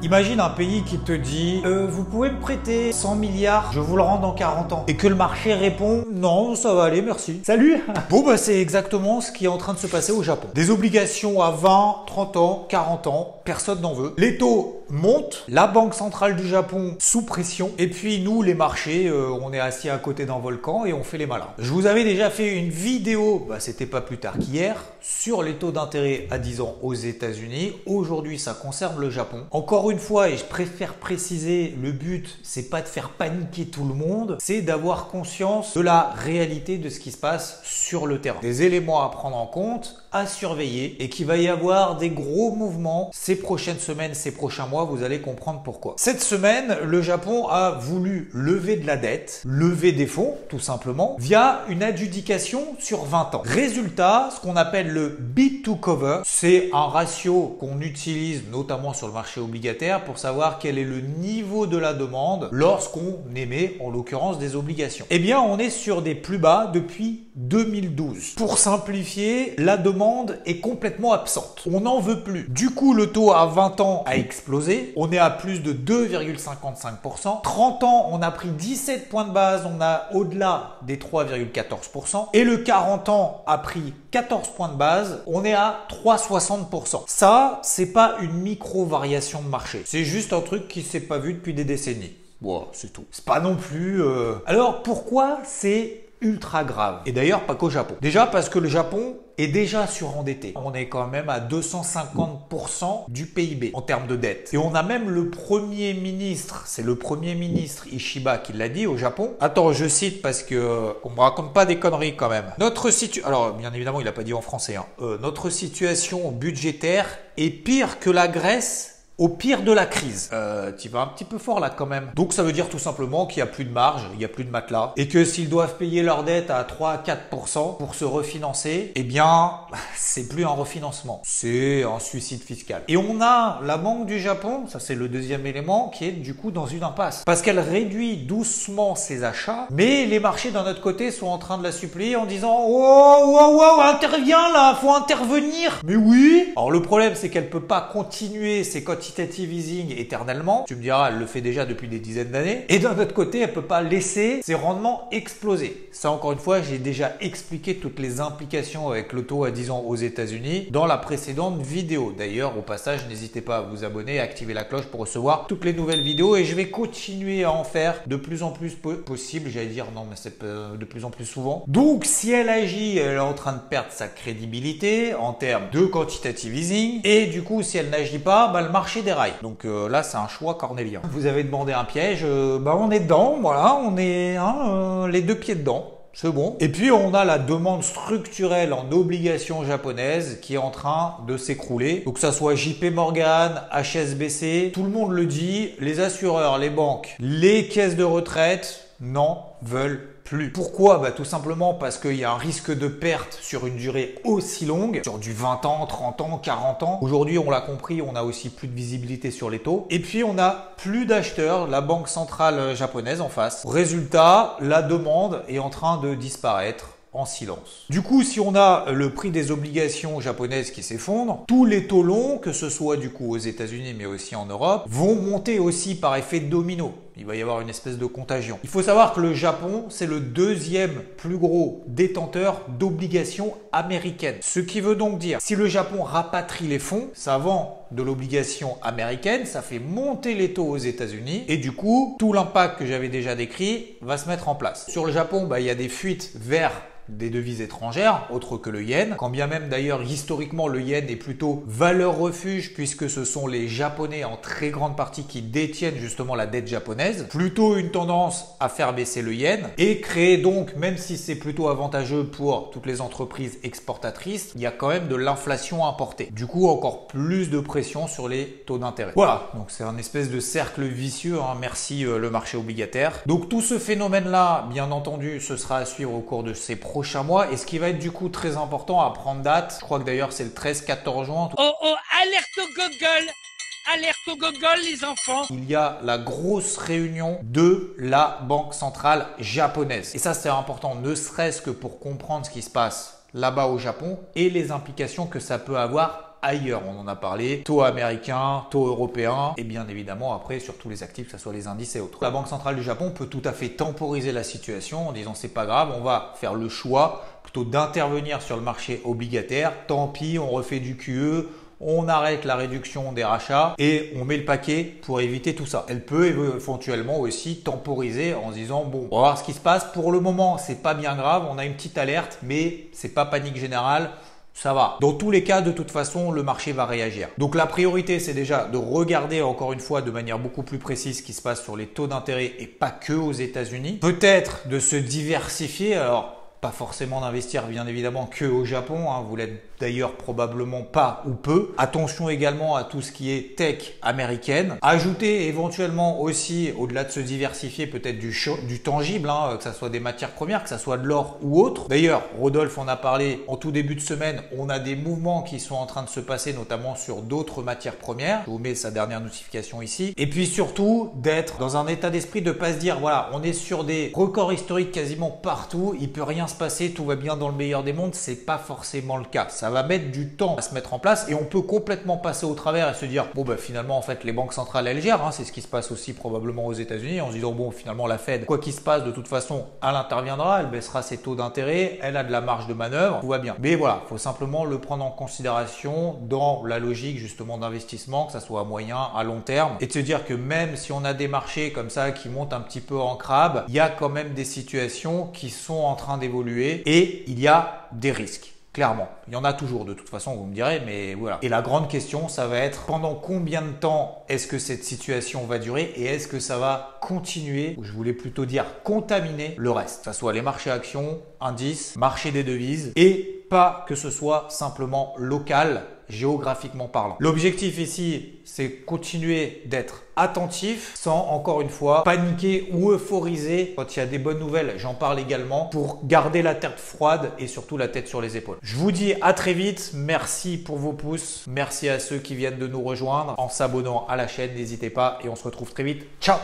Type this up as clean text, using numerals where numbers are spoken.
Imagine un pays qui te dit vous pouvez me prêter 100 milliards, je vous le rends dans 40 ans. Et que le marché répond non, ça va aller, merci. Salut. Bon bah c'est exactement ce qui est en train de se passer au Japon. Des obligations à 20, 30 ans, 40 ans, personne n'en veut. Les taux montent, la banque centrale du Japon sous pression, et puis nous les marchés, on est assis à côté d'un volcan et on fait les malins. Je vous avais déjà fait une vidéo, c'était pas plus tard qu'hier, sur les taux d'intérêt à 10 ans aux États-Unis. Aujourd'hui ça concerne le Japon. Encore une fois, et je préfère préciser, le but c'est pas de faire paniquer tout le monde, c'est d'avoir conscience de la réalité de ce qui se passe sur le terrain. Des éléments à prendre en compte, à surveiller, et qu'il va y avoir des gros mouvements ces prochaines semaines, ces prochains mois, vous allez comprendre pourquoi. Cette semaine, le Japon a voulu lever de la dette, lever des fonds, tout simplement, via une adjudication sur 20 ans. Résultat, ce qu'on appelle le bid to cover, c'est un ratio qu'on utilise notamment sur le marché obligataire pour savoir quel est le niveau de la demande lorsqu'on émet, en l'occurrence, des obligations. Eh bien, on est sur des plus bas depuis 2012. Pour simplifier, la demande est complètement absente. On n'en veut plus. Du coup, le taux à 20 ans a explosé. On est à plus de 2,55%. 30 ans, on a pris 17 points de base. On a au-delà des 3,14%. Et le 40 ans a pris 14 points de base. On est à 3,60%. Ça, c'est pas une micro-variation de marché. C'est juste un truc qui s'est pas vu depuis des décennies. Bon, c'est tout. C'est pas non plus... Alors, pourquoi c'est ultra grave? Et d'ailleurs, pas qu'au Japon. Déjà parce que le Japon est déjà surendetté. On est quand même à 250% du PIB en termes de dette. Et on a même le Premier ministre, c'est le Premier ministre Ishiba qui l'a dit au Japon. Attends, je cite parce que on me raconte pas des conneries quand même. Alors, bien évidemment, il a pas dit en français. Notre situation budgétaire est pire que la Grèce au pire de la crise. Tu vas un petit peu fort là quand même. Donc ça veut dire tout simplement qu'il n'y a plus de marge, il n'y a plus de matelas. Et que s'ils doivent payer leur dette à 3 à 4% pour se refinancer, eh bien, c'est plus un refinancement. C'est un suicide fiscal. Et on a la Banque du Japon, ça c'est le deuxième élément, qui est du coup dans une impasse. Parce qu'elle réduit doucement ses achats, mais les marchés d'un autre côté sont en train de la supplier en disant « Oh, interviens là, faut intervenir !» Mais oui. Alors le problème c'est qu'elle peut pas continuer ses quantitative easing éternellement. Tu me diras, elle le fait déjà depuis des dizaines d'années. Et d'un autre côté, elle peut pas laisser ses rendements exploser. Ça, encore une fois, j'ai déjà expliqué toutes les implications avec le taux à 10 ans aux États-Unis dans la précédente vidéo. D'ailleurs, au passage, n'hésitez pas à vous abonner et à activer la cloche pour recevoir toutes les nouvelles vidéos. Et je vais continuer à en faire de plus en plus possible. J'allais dire non, mais c'est de plus en plus souvent. Donc, si elle agit, elle est en train de perdre sa crédibilité en termes de quantitative easing. Et du coup, si elle n'agit pas, le marché des rails. Donc là, c'est un choix cornélien. Vous avez demandé un piège, on est dedans, voilà, on est les deux pieds dedans. C'est bon. Et puis, on a la demande structurelle en obligations japonaises qui est en train de s'écrouler. Donc, que ça soit JP Morgan, HSBC, tout le monde le dit, les assureurs, les banques, les caisses de retraite n'en veulent plus. Pourquoi? Tout simplement parce qu'il y a un risque de perte sur une durée aussi longue, sur du 20 ans, 30 ans, 40 ans. Aujourd'hui, on l'a compris, on a aussi plus de visibilité sur les taux. Et puis, on a plus d'acheteurs, la banque centrale japonaise en face. Résultat, la demande est en train de disparaître en silence. Du coup, si on a le prix des obligations japonaises qui s'effondre, tous les taux longs, que ce soit du coup aux États-Unis mais aussi en Europe, vont monter aussi par effet domino. Il va y avoir une espèce de contagion. Il faut savoir que le Japon, c'est le deuxième plus gros détenteur d'obligations américaines. Ce qui veut donc dire, si le Japon rapatrie les fonds, ça vend de l'obligation américaine, ça fait monter les taux aux États-Unis et du coup, tout l'impact que j'avais déjà décrit va se mettre en place. Sur le Japon, il y a des fuites vers des devises étrangères, autres que le yen. Quand bien même d'ailleurs historiquement le yen est plutôt valeur refuge puisque ce sont les Japonais en très grande partie qui détiennent justement la dette japonaise. Plutôt une tendance à faire baisser le yen et créer donc, même si c'est plutôt avantageux pour toutes les entreprises exportatrices, il y a quand même de l'inflation importée. Du coup encore plus de pression sur les taux d'intérêt. Voilà, donc c'est un espèce de cercle vicieux, merci le marché obligataire. Donc tout ce phénomène là, bien entendu, ce sera à suivre au cours de ces prochains mois et ce qui va être du coup très important à prendre date, je crois que d'ailleurs c'est le 13-14 juin. Oh, alerte au Google! Alerte au Google les enfants! Il y a la grosse réunion de la Banque centrale japonaise. Et ça c'est important, ne serait-ce que pour comprendre ce qui se passe là-bas au Japon et les implications que ça peut avoir ailleurs. On en a parlé, taux américain, taux européen et bien évidemment après sur tous les actifs, que ce soit les indices et autres. La Banque centrale du Japon peut tout à fait temporiser la situation en disant c'est pas grave, on va faire le choix plutôt d'intervenir sur le marché obligataire. Tant pis, on refait du QE. On arrête la réduction des rachats et on met le paquet pour éviter tout ça. Elle peut éventuellement aussi temporiser en se disant bon, on va voir ce qui se passe. Pour le moment, c'est pas bien grave, on a une petite alerte, mais c'est pas panique générale. Ça va. Dans tous les cas, de toute façon, le marché va réagir. Donc la priorité, c'est déjà de regarder encore une fois de manière beaucoup plus précise ce qui se passe sur les taux d'intérêt et pas que aux États-Unis. Peut-être de se diversifier. Alors, pas forcément d'investir bien évidemment que au Japon, hein. Vous l'êtes d'ailleurs probablement pas ou peu. Attention également à tout ce qui est tech américaine. Ajouter éventuellement aussi, au-delà de se diversifier, peut-être du tangible, hein, que ce soit des matières premières, que ce soit de l'or ou autre. D'ailleurs, Rodolphe en a parlé en tout début de semaine, on a des mouvements qui sont en train de se passer, notamment sur d'autres matières premières. Je vous mets sa dernière notification ici. Et puis surtout, d'être dans un état d'esprit de pas se dire, voilà, on est sur des records historiques quasiment partout, il peut rien se passer, tout va bien dans le meilleur des mondes. C'est pas forcément le cas. Ça va mettre du temps à se mettre en place et on peut complètement passer au travers et se dire bon bah finalement en fait les banques centrales elles gèrent, hein, c'est ce qui se passe aussi probablement aux États-Unis en se disant bon finalement la Fed quoi qu'il se passe de toute façon elle interviendra, elle baissera ses taux d'intérêt, elle a de la marge de manœuvre, tout va bien. Mais voilà, faut simplement le prendre en considération dans la logique justement d'investissement, que ça soit à moyen, à long terme et de se dire que même si on a des marchés comme ça qui montent un petit peu en crabe, il y a quand même des situations qui sont en train d'évoluer et il y a des risques. Clairement, il y en a toujours de toute façon, vous me direz, mais voilà. Et la grande question, ça va être pendant combien de temps est-ce que cette situation va durer et est-ce que ça va continuer, ou je voulais plutôt dire contaminer le reste, que ce soit les marchés actions, indices, marché des devises et pas que ce soit simplement local, géographiquement parlant. L'objectif ici, c'est continuer d'être attentif sans, encore une fois, paniquer ou euphoriser quand il y a des bonnes nouvelles. J'en parle également pour garder la tête froide et surtout la tête sur les épaules. Je vous dis à très vite. Merci pour vos pouces. Merci à ceux qui viennent de nous rejoindre en s'abonnant à la chaîne. N'hésitez pas et on se retrouve très vite. Ciao!